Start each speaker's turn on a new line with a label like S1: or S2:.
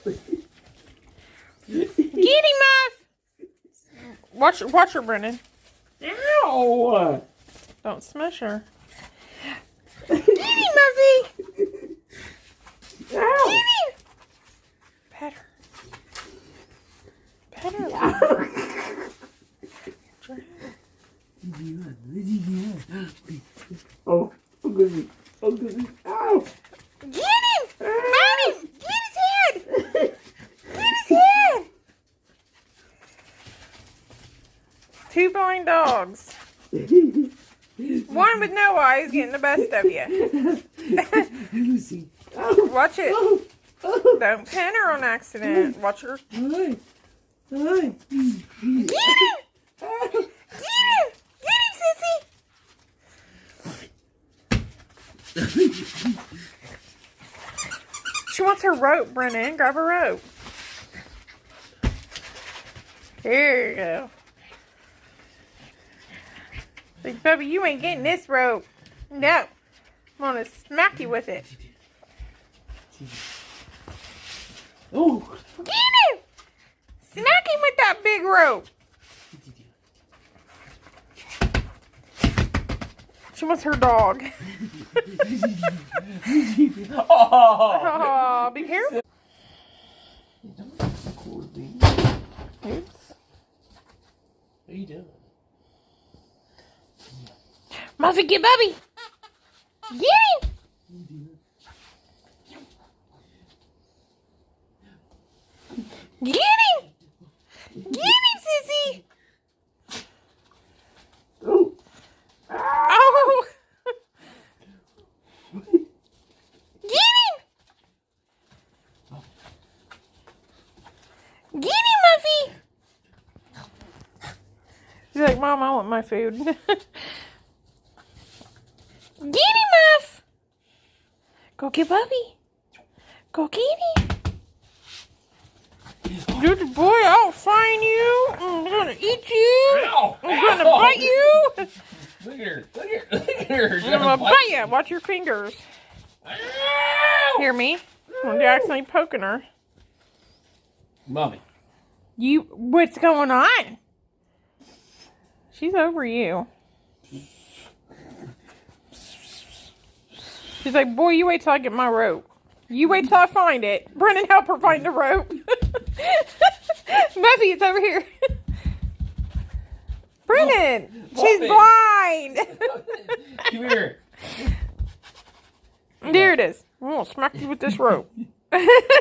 S1: Get him, Muff! Watch her, Brennan.
S2: Ow!
S1: Don't smush her. Get him, Muffy!
S2: Ow!
S1: Get him! Pet her. Pet her.
S2: Oh, goodness. Oh, goodness. Ow!
S1: Get him! Find him! Get his head! Get his head! Two blind dogs. One with no eyes getting the best of you.
S2: Lucy. Oh,
S1: Watch it.
S2: oh, oh.
S1: Don't pin her on accident. Watch her.
S2: Hi. Hi.
S1: Get him! Get him! Get him, sissy! She wants her rope, Brennan. Grab her rope. Here you go. Big Bubby, you ain't getting this rope. No. I'm gonna smack you with it.
S2: Oh.
S1: Get him! Smack him with that big rope. She wants her dog. Oh, be careful. Oops.
S2: What are you doing?
S1: Muffy, get Bubby. Get him. Get him. Get him, sissy.
S2: Oh.
S1: Oh. Get him. Get him, Muffy. She's like, Mom, I want my food. Get him, Muff. Go get Bubby. Go get him. Good boy, I'll find you. I'm gonna eat you.
S2: Ow.
S1: I'm gonna bite you.
S2: Look at her. Look at her. Look at her.
S1: I'm gonna bite you. Watch your fingers.
S2: Ow.
S1: Hear me? You're accidentally poking her.
S2: Mommy.
S1: What's going on? She's over you. She's like, boy, you wait till I get my rope. You wait till I find it. Brennan, help her find the rope. Muffy, it's over here. Brennan, she's blind.
S2: Come here.
S1: There it is. I'm gonna smack you with this rope.